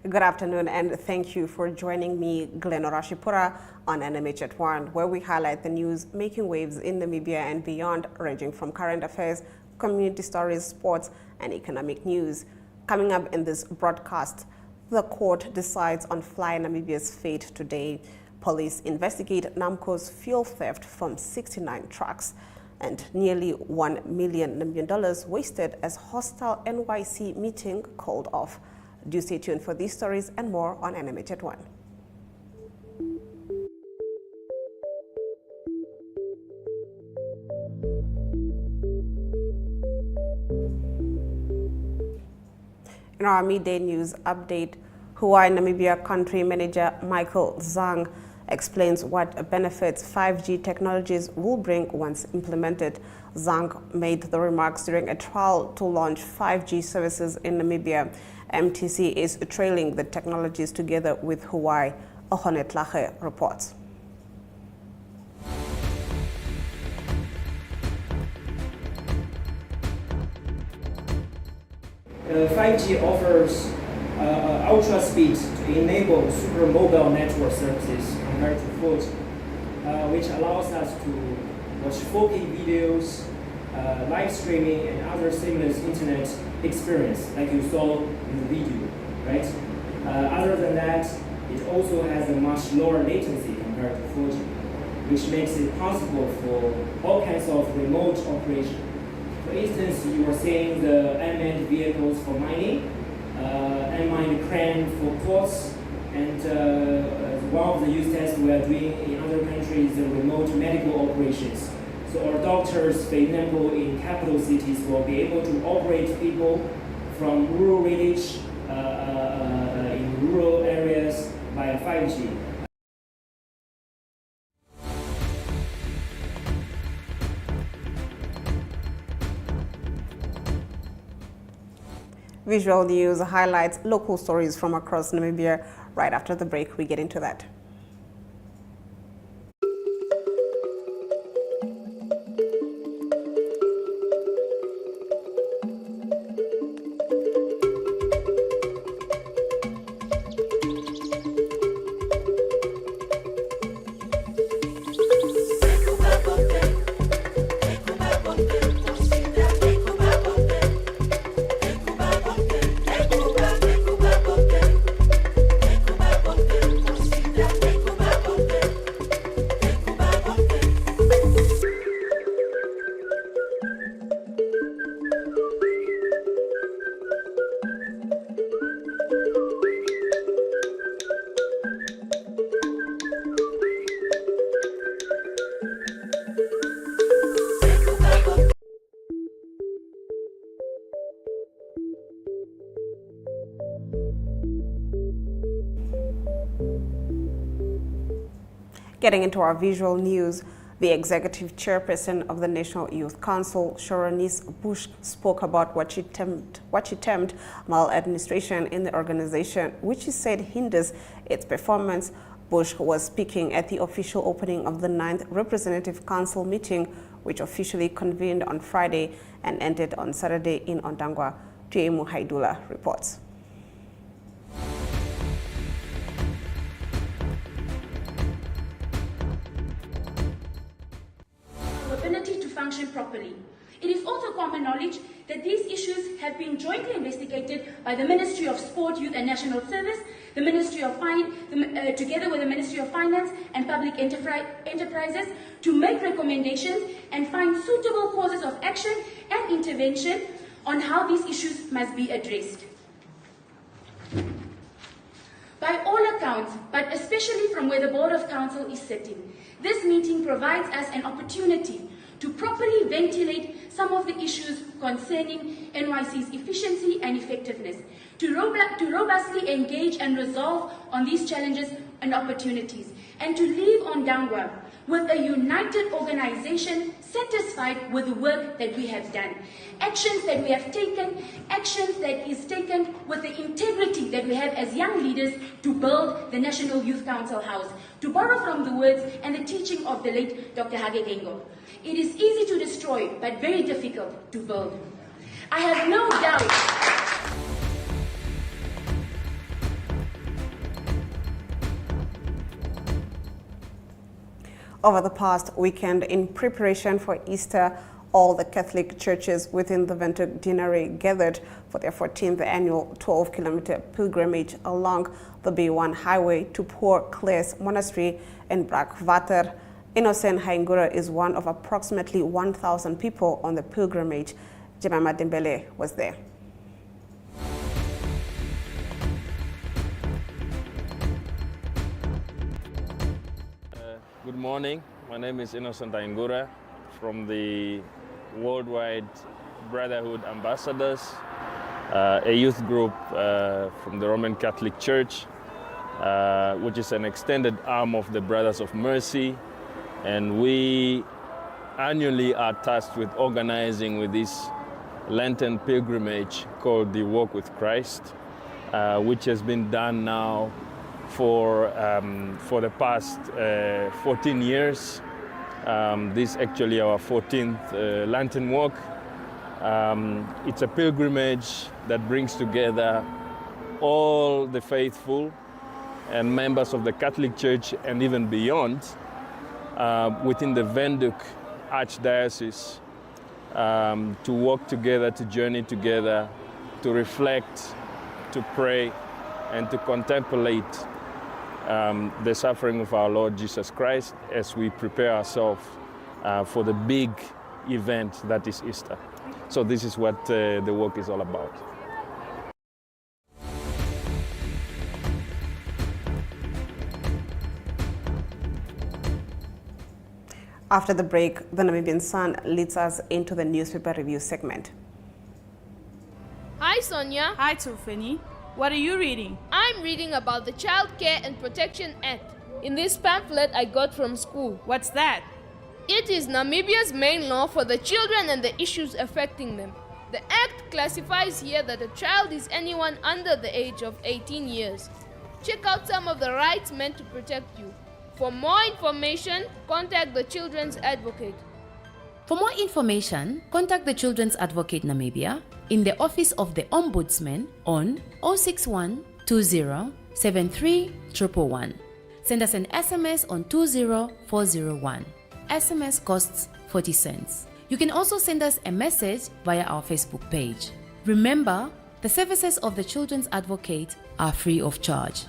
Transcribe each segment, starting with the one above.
Good afternoon, and thank you for joining me, Glen-Nora Tjipura, on NMH at 1, where we highlight the news making waves in Namibia and beyond, ranging from current affairs, community stories, sports, and economic news. Coming up in this broadcast, the court decides on FlyNamibia's fate today. Police investigate Namcor's fuel theft from 69 trucks, and nearly $1 million Namibian wasted as hostile NYC meeting called off. Do stay tuned for these stories and more on NMH at 1. In our midday news update, Namibia Country Manager Michael Zhang explains what benefits 5G technologies will bring once implemented. Zhang made the remarks during a trial to launch 5G services in Namibia. MTC is trailing the technologies together with Hawaii. Ahonet Lache reports. 5G offers ultra speed to enable super mobile network services compared to 4G, which allows us to watch 4K videos, live streaming, and other seamless internet experience, like you saw in the video, right? Other than that, it also has a much lower latency compared to 4G, which makes it possible for all kinds of remote operation. For instance, you are seeing the unmanned vehicles for mining, unmanned crane for ports, and one of the use tests we are doing in other countries is the remote medical operations. So our doctors, for example, in capital cities will be able to operate people from rural village in rural areas via 5G. Visual News highlights local stories from across Namibia. Right after the break, we get into that. Getting into our visual news, the executive chairperson of the National Youth Council, Sharonese Bush, spoke about what she termed maladministration in the organization, which she said hinders its performance. Bush was speaking at the official opening of the 9th Representative Council meeting, which officially convened on Friday and ended on Saturday in Ondangwa. Tuemu Haidula reports. Ability to function properly. It is also common knowledge that these issues have been jointly investigated by the Ministry of Sport, Youth and National Service, the Ministry of together with the Ministry of Finance and Public Enterprises, to make recommendations and find suitable courses of action and intervention on how these issues must be addressed. By all accounts, but especially from where the Board of Council is sitting, this meeting provides us an opportunity to properly ventilate some of the issues concerning NYC's efficiency and effectiveness, to robustly engage and resolve on these challenges and opportunities, and to leave Ondangwa with a united organization satisfied with the work that we have done. Actions that we have taken, actions that is taken with the integrity that we have as young leaders to build the National Youth Council House. To borrow from the words and the teaching of the late Dr. Hage Gengo, it is easy to destroy, but very difficult to build. I have no doubt Over the past weekend, in preparation for Easter, all the Catholic churches within the Windhoek Deanery gathered for their 14th annual 12-kilometer pilgrimage along the B1 highway to Poor Clares Monastery in Brakwater. Innocent Haingura is one of approximately 1,000 people on the pilgrimage. Jemima Dembele was there. Good morning. My name is Innocent Haingura from the Worldwide Brotherhood Ambassadors, a youth group from the Roman Catholic Church, which is an extended arm of the Brothers of Mercy. And we annually are tasked with organizing with this Lenten pilgrimage called the Walk with Christ, which has been done now for the past 14 years. This is actually our 14th Lenten walk. It's a pilgrimage that brings together all the faithful and members of the Catholic Church and even beyond within the Windhoek Archdiocese to walk together, to journey together, to reflect, to pray, and to contemplate the suffering of our Lord Jesus Christ as we prepare ourselves for the big event that is Easter. So this is what the walk is all about. After the break, the Namibian Sun leads us into the newspaper review segment. Hi Sonia. Hi Tufeni. What are you reading? I'm reading about the Child Care and Protection Act in this pamphlet I got from school. What's that? It is Namibia's main law for the children and the issues affecting them. The act classifies here that a child is anyone under the age of 18 years. Check out some of the rights meant to protect you. For more information, contact the Children's Advocate. For more information, contact the Children's Advocate Namibia in the Office of the Ombudsman on 061 20 73 111. Send us an SMS on 20401. SMS costs 40 cents. You can also send us a message via our Facebook page. Remember, the services of the Children's Advocate are free of charge.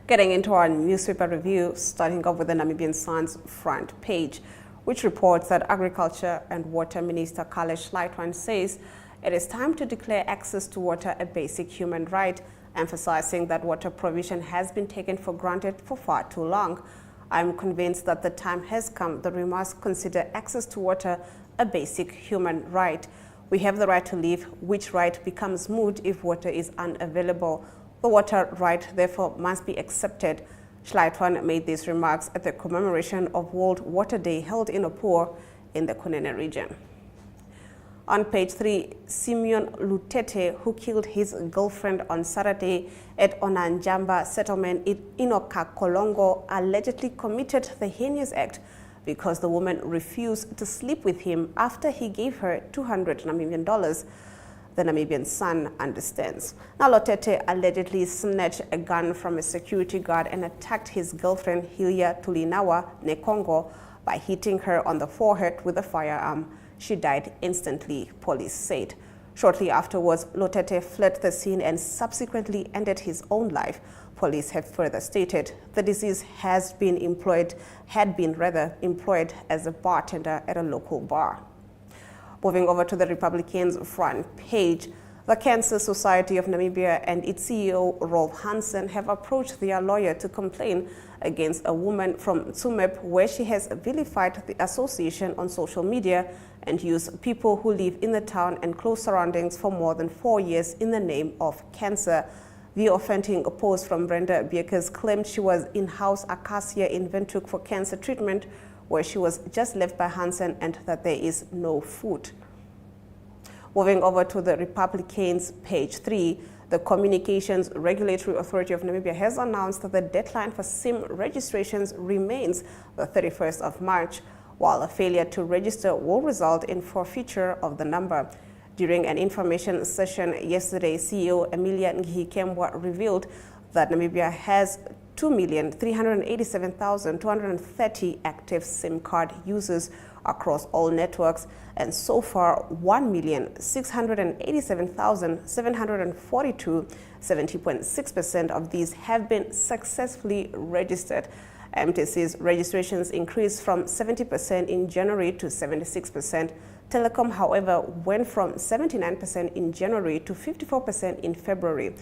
Getting into our newspaper review, starting off with the Namibian Sun's front page, which reports that Agriculture and Water Minister Kalesh Leitwan says it is time to declare access to water a basic human right, emphasizing that water provision has been taken for granted for far too long. I'm convinced that the time has come that we must consider access to water a basic human right. We have the right to live, which right becomes moot if water is unavailable. The water right, therefore, must be accepted. Schleitwan made these remarks at the commemoration of World Water Day held in Opur in the Kunene region. On page 3, Simeon Lutete, who killed his girlfriend on Saturday at Onanjamba settlement in Inoka Kolongo, allegedly committed the heinous act because the woman refused to sleep with him after he gave her $200 Namibian. The Namibian Sun understands. Now, Lotete allegedly snatched a gun from a security guard and attacked his girlfriend, Hilya Tulinawa Nekongo, by hitting her on the forehead with a firearm. She died instantly, police said. Shortly afterwards, Lotete fled the scene and subsequently ended his own life. Police have further stated the deceased had been employed as a bartender at a local bar. Moving over to the Republicans' front page, the Cancer Society of Namibia and its CEO, Rolf Hansen, have approached their lawyer to complain against a woman from Tsumeb, where she has vilified the association on social media and used people who live in the town and close surroundings for more than 4 years in the name of cancer. The offending post from Brenda Biekers claimed she was in-house Acacia in Windhoek for cancer treatment, where she was just left by Hansen, and that there is no food. Moving over to the Republicans, page 3, the Communications Regulatory Authority of Namibia has announced that the deadline for SIM registrations remains the 31st of March. while a failure to register will result in forfeiture of the number. During an information session yesterday, CEO Emilia Ngihikembwa revealed that Namibia has 2,387,230 active SIM card users across all networks, and so far 1,687,742, 70.6% of these have been successfully registered. MTC's registrations increased from 70% in January to 76%. Telecom, however, went from 79% in January to 54% in February.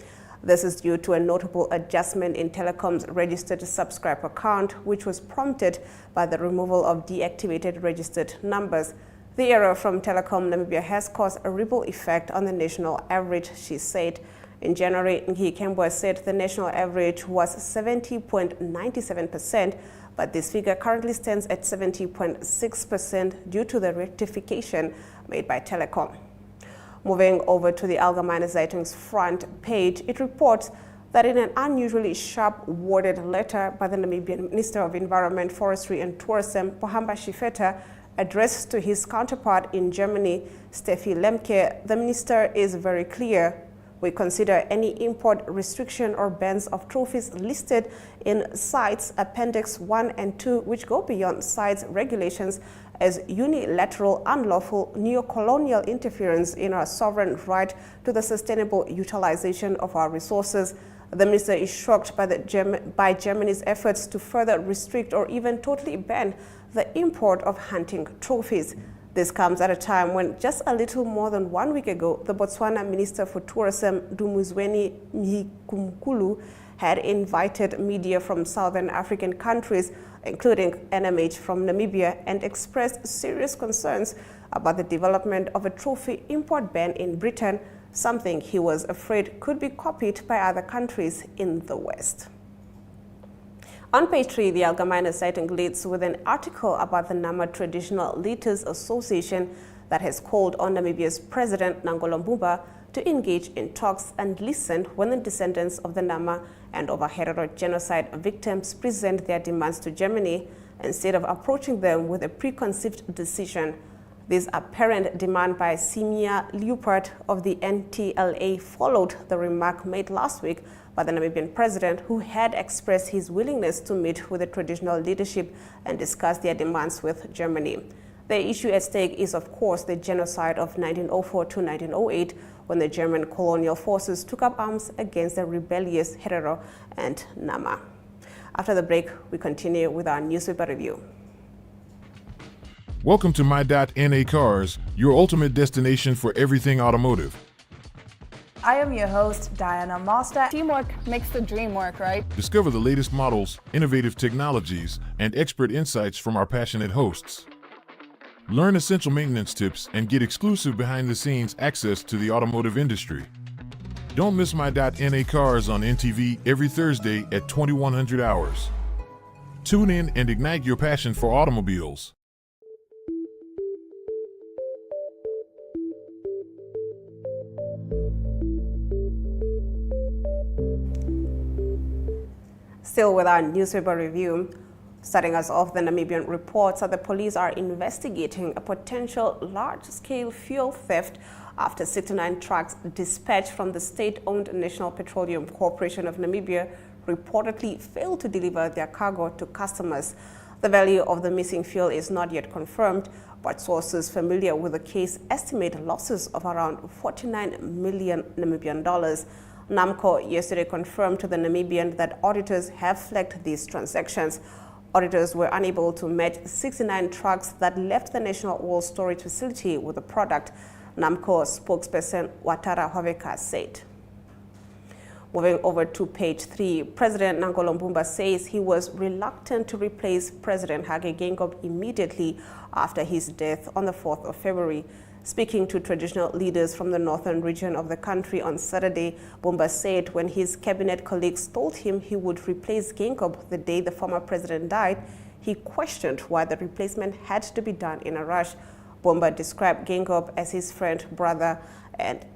This is due to a notable adjustment in Telecom's registered subscriber count, which was prompted by the removal of deactivated registered numbers. The error from Telecom Namibia has caused a ripple effect on the national average, she said. In January, Ngihikembwa said the national average was 70.97%, but this figure currently stands at 70.6% due to the rectification made by Telecom. Moving over to the Allgemeine Zeitung's front page, it reports that in an unusually sharp-worded letter by the Namibian Minister of Environment, Forestry and Tourism, Pohamba Shifeta, addressed to his counterpart in Germany, Steffi Lemke, the minister is very clear. We consider any import restriction or bans of trophies listed in CITES Appendix 1 and 2, which go beyond CITES regulations, as unilateral, unlawful, neo-colonial interference in our sovereign right to the sustainable utilization of our resources. The minister is shocked by Germany's efforts to further restrict or even totally ban the import of hunting trophies. This comes at a time when just a little more than 1 week ago, the Botswana Minister for Tourism, Dumuzweni Mhikumkulu, had invited media from southern African countries, including NMH from Namibia, and expressed serious concerns about the development of a trophy import ban in Britain, something he was afraid could be copied by other countries in the West. On page 3, the Allgemeine Zeitung leads with an article about the Nama Traditional Leaders Association that has called on Namibia's President Nangolo Mbumba to engage in talks and listen when the descendants of the Nama and Over-Herero genocide victims present their demands to Germany instead of approaching them with a preconceived decision. This apparent demand by Simia Leopard of the NTLA followed the remark made last week by the Namibian president, who had expressed his willingness to meet with the traditional leadership and discuss their demands with Germany. The issue at stake is, of course, the genocide of 1904 to 1908, when the German colonial forces took up arms against the rebellious Herero and Nama. After the break, we continue with our newspaper review. Welcome to My.NA Cars, your ultimate destination for everything automotive. I am your host, Diana Master. Teamwork makes the dream work, right? Discover the latest models, innovative technologies, and expert insights from our passionate hosts. Learn essential maintenance tips and get exclusive behind-the-scenes access to the automotive industry. Don't miss My.NA Cars on NTV every Thursday at 2100 hours. Tune in and ignite your passion for automobiles. Still with our newspaper review, starting us off, the Namibian reports that the police are investigating a potential large-scale fuel theft after 69 trucks dispatched from the state-owned National Petroleum Corporation of Namibia reportedly failed to deliver their cargo to customers. The value of the missing fuel is not yet confirmed, but sources familiar with the case estimate losses of around 49 million Namibian dollars. Namcor yesterday confirmed to the Namibian that auditors have flagged these transactions. Auditors were unable to match 69 trucks that left the National Oil Storage Facility with the product, Namcor spokesperson Watara Hoveka said. Moving over to page 3, President Nangolo Mbumba says he was reluctant to replace President Hage Geingob immediately after his death on the 4th of February. Speaking to traditional leaders from the northern region of the country on Saturday, Mbumba said when his cabinet colleagues told him he would replace Geingob the day the former president died, he questioned why the replacement had to be done in a rush. Mbumba described Geingob as his friend, brother, and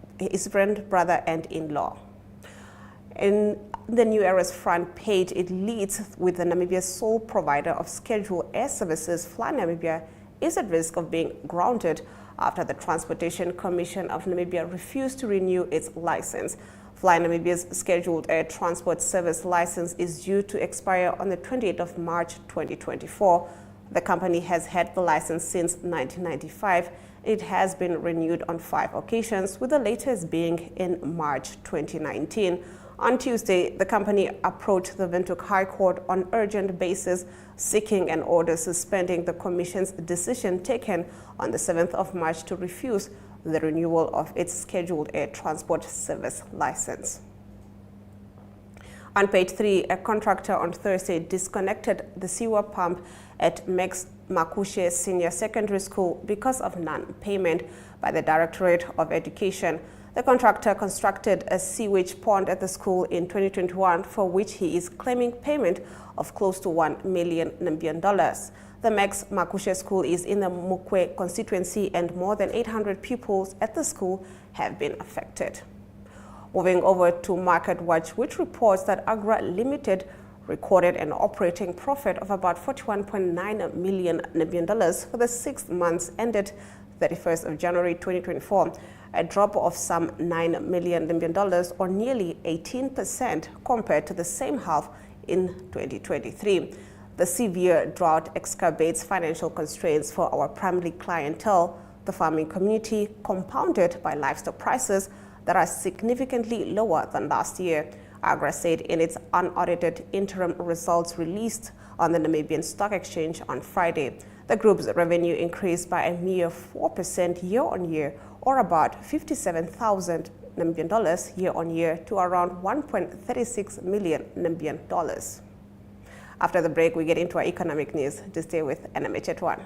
in-law. In the New Era's front page, it leads with the Namibia's sole provider of scheduled air services, FlyNamibia, is at risk of being grounded after the Transportation Commission of Namibia refused to renew its license. FlyNamibia's scheduled air transport service license is due to expire on the 28th of March 2024. The company has had the license since 1995. It has been renewed on 5 occasions, with the latest being in March 2019. On Tuesday, the company approached the Windhoek High Court on urgent basis, seeking an order suspending the Commission's decision taken on the 7th of March to refuse the renewal of its scheduled air transport service license. On page 3, a contractor on Thursday disconnected the sewer pump at Makushe Senior Secondary School because of non-payment by the Directorate of Education. The contractor constructed a sewage pond at the school in 2021, for which he is claiming payment of close to $1 million Namibian dollars. The Makushe School is in the Mukwe constituency, and more than 800 pupils at the school have been affected. Moving over to Market Watch, which reports that Agra Limited recorded an operating profit of about $41.9 million Namibian dollars for the 6 months ended 31st of January 2024, a drop of some $9 million Namibian dollars, or nearly 18% compared to the same half in 2023. The severe drought exacerbates financial constraints for our primary clientele, the farming community, compounded by livestock prices that are significantly lower than last year. Agra said in its unaudited interim results released on the Namibian Stock Exchange on Friday. The group's revenue increased by a mere 4% year-on-year, or about 57,000 Namibian dollars year-on-year, to around 1.36 million Namibian dollars. After the break, we get into our economic news. To stay with NMH at 1.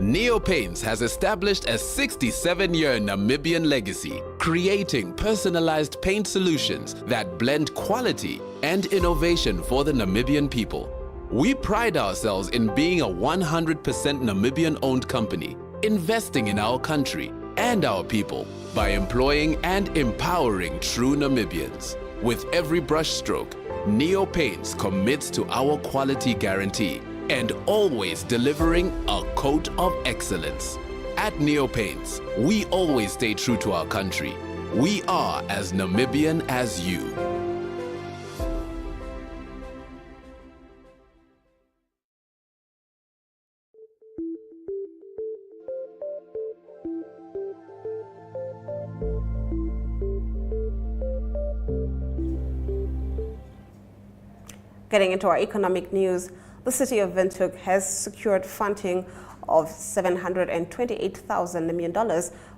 Neo Paints has established a 67-year Namibian legacy, creating personalized paint solutions that blend quality and innovation for the Namibian people. We pride ourselves in being a 100% Namibian-owned company, investing in our country and our people by employing and empowering true Namibians. With every brushstroke, Neo Paints commits to our quality guarantee and always delivering a coat of excellence. At Neo Paints, we always stay true to our country. We are as Namibian as you. Getting into our economic news, the city of Windhoek has secured funding of $728,000 million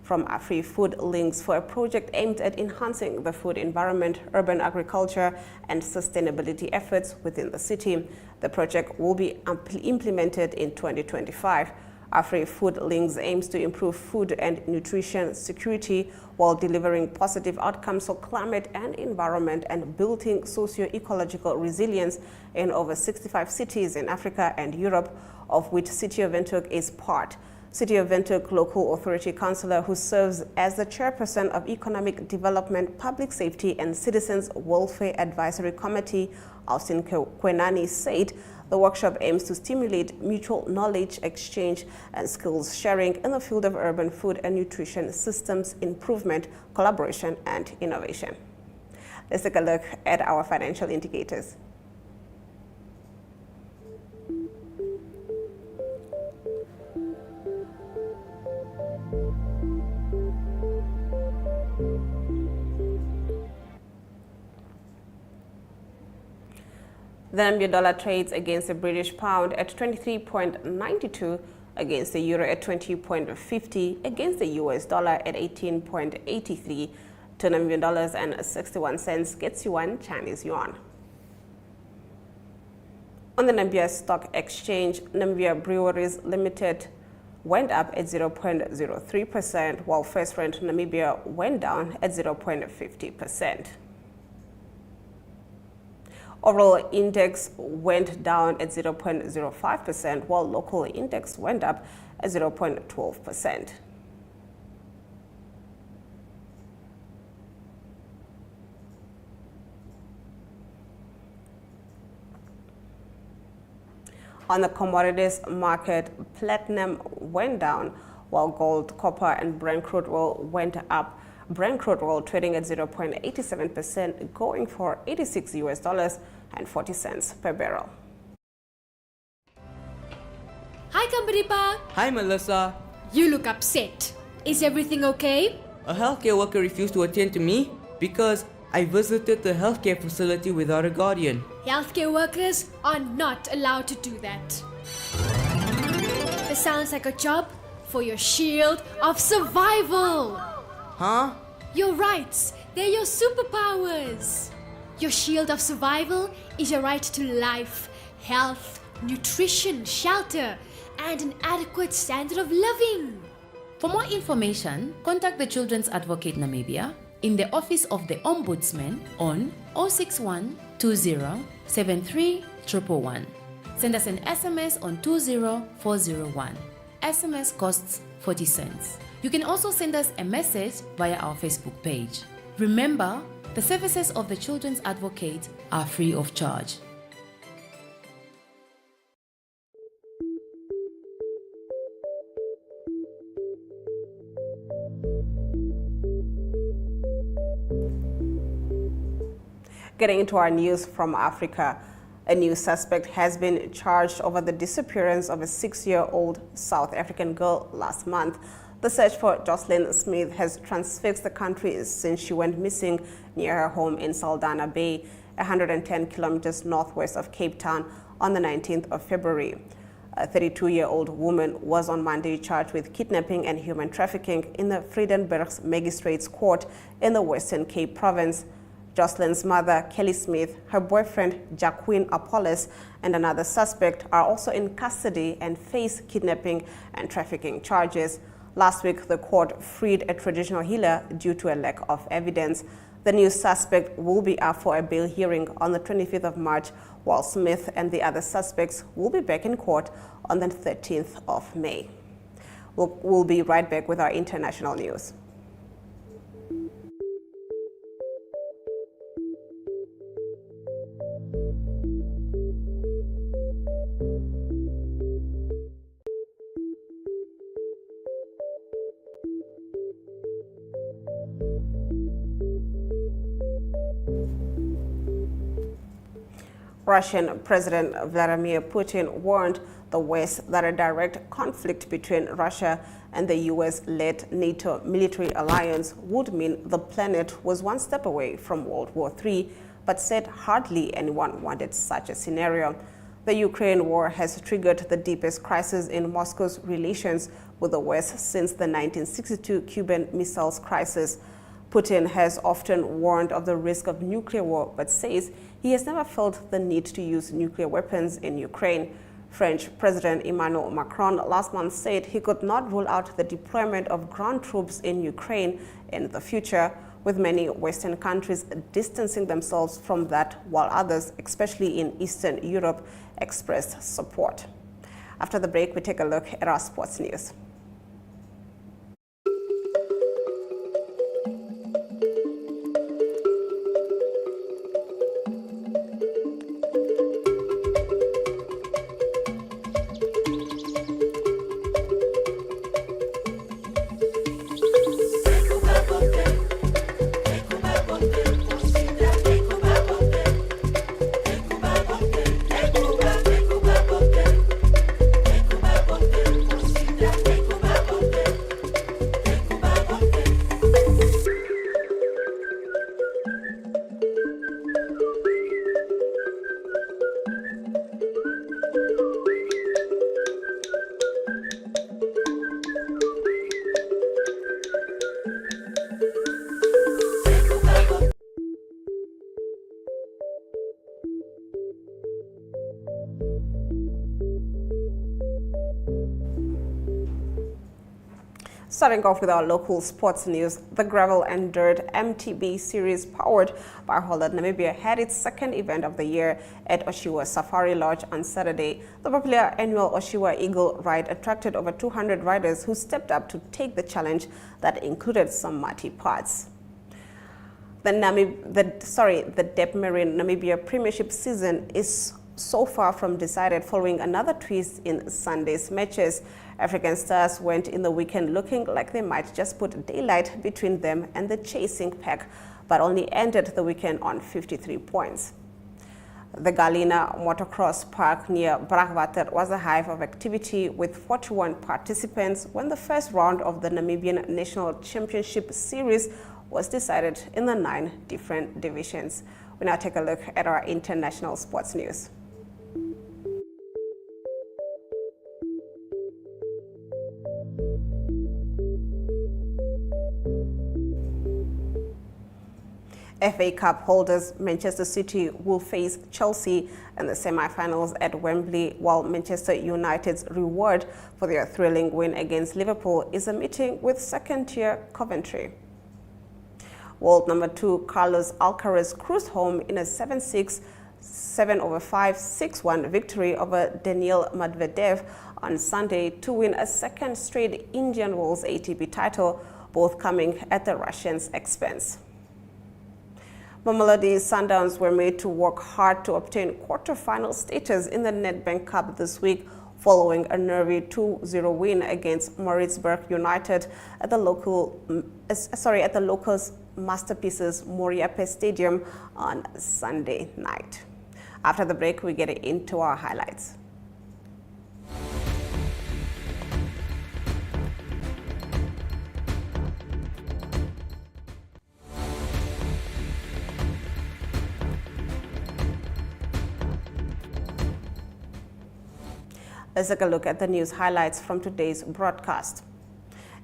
from Afri-Food Links for a project aimed at enhancing the food environment, urban agriculture, and sustainability efforts within the city. The project will be implemented in 2025. Afri-Food Links aims to improve food and nutrition security while delivering positive outcomes for climate and environment and building socio-ecological resilience in over 65 cities in Africa and Europe, of which City of Windhoek is part. City of Windhoek Local Authority Councillor, who serves as the chairperson of Economic Development, Public Safety and Citizens Welfare Advisory Committee, Austin Kwenani, said the workshop aims to stimulate mutual knowledge exchange and skills sharing in the field of urban food and nutrition systems improvement, collaboration, and innovation. Let's take a look at our financial indicators. The Namibian dollar trades against the British pound at 23.92, against the euro at 20.50, against the US dollar at 18.83. 2 Namibian dollars and 61 cents gets you 1 Chinese yuan. On the Namibia Stock Exchange, Namibia Breweries Limited went up at 0.03%, while First Rand Namibia went down at 0.50%. Overall index went down at 0.05%, while local index went up at 0.12%. On the commodities market, platinum went down while gold, copper, and Brent crude oil went up. Brent crude oil trading at 0.87%, going for $86 per barrel. Hi, Kambaripa. Hi, Melissa. You look upset. Is everything okay? A healthcare worker refused to attend to me because I visited the healthcare facility without a guardian. Healthcare workers are not allowed to do that. This sounds like a job for your shield of survival. Huh? Your rights, they're your superpowers. Your shield of survival is your right to life, health, nutrition, shelter, and an adequate standard of living. For more information, contact the Children's Advocate Namibia in the Office of the Ombudsman on 061 20 73 111. Send us an SMS on 20401. SMS costs 40 cents. You can also send us a message via our Facebook page. Remember, the services of the Children's Advocate are free of charge. Getting into our news from Africa, a new suspect has been charged over the disappearance of a 6-year-old South African girl last month. The search for Jocelyn Smith has transfixed the country since she went missing near her home in Saldanha Bay, 110 kilometers northwest of Cape Town, on the 19th of February. A 32-year-old woman was on Monday charged with kidnapping and human trafficking in the Vredenburg Magistrates Court in the Western Cape Province. Jocelyn's mother, Kelly Smith, her boyfriend, Jacqueline Apollos, and another suspect are also in custody and face kidnapping and trafficking charges. Last week, the court freed a traditional healer due to a lack of evidence. The new suspect will be up for a bail hearing on the 25th of March, while Smith and the other suspects will be back in court on the 13th of May. We'll be right back with our international news. Russian President Vladimir Putin warned the West that a direct conflict between Russia and the US-led NATO military alliance would mean the planet was one step away from World War III, but said hardly anyone wanted such a scenario. The Ukraine war has triggered the deepest crisis in Moscow's relations with the West since the 1962 Cuban Missiles Crisis. Putin has often warned of the risk of nuclear war, but says he has never felt the need to use nuclear weapons in Ukraine. French President Emmanuel Macron last month said he could not rule out the deployment of ground troops in Ukraine in the future, with many Western countries distancing themselves from that, while others, especially in Eastern Europe, expressed support. After the break, we take a look at our sports news. Starting off with our local sports news, the Gravel and Dirt MTB series powered by Holland Namibia had its second event of the year at Oshiwa Safari Lodge on Saturday. The popular annual Oshiwa Eagle Ride attracted over 200 riders who stepped up to take the challenge that included some muddy parts. The Dep Marine Namibia Premiership season is so far from decided following another twist in Sunday's matches. African stars went in the weekend looking like they might just put daylight between them and the chasing pack, but only ended the weekend on 53 points. The Galina Motocross Park near Brakwater was a hive of activity with 41 participants when the first round of the Namibian National Championship Series was decided in the 9 different divisions. We now take a look at our international sports news. FA Cup holders Manchester City will face Chelsea in the semi-finals at Wembley, while Manchester United's reward for their thrilling win against Liverpool is a meeting with second-tier Coventry. World number 2 Carlos Alcaraz cruised home in a 7-6, 7/5, 6-1 victory over Daniil Medvedev on Sunday to win a second straight Indian Wells ATP title, both coming at the Russians' expense. Mamelodi Sundowns were made to work hard to obtain quarter-final status in the Nedbank Cup this week, following a nervy 2-0 win against Maritzburg United at the local Masterpieces Moriape Stadium on Sunday night. After the break, we get into our highlights. Let's take a look at the news highlights from today's broadcast.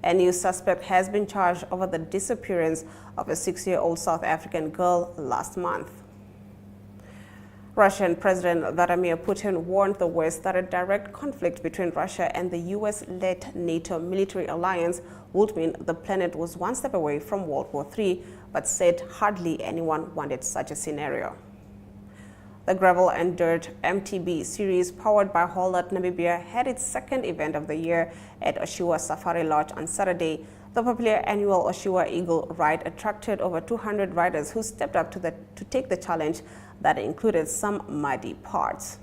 A new suspect has been charged over the disappearance of a 6-year-old South African girl last month. Russian President Vladimir Putin warned the West that a direct conflict between Russia and the US-led NATO military alliance would mean the planet was one step away from World War III, but said hardly anyone wanted such a scenario. The Gravel and Dirt MTB series, powered by Holland Namibia, had its second event of the year at Oshiwa Safari Lodge on Saturday. The popular annual Oshiwa Eagle Ride attracted over 200 riders who stepped up to take the challenge that included some muddy parts.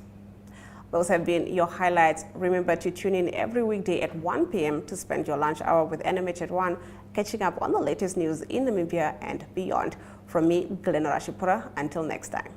Those have been your highlights. Remember to tune in every weekday at 1 p.m. to spend your lunch hour with NMH at 1, catching up on the latest news in Namibia and beyond. From me, Glen-Nora Tjipura, until next time.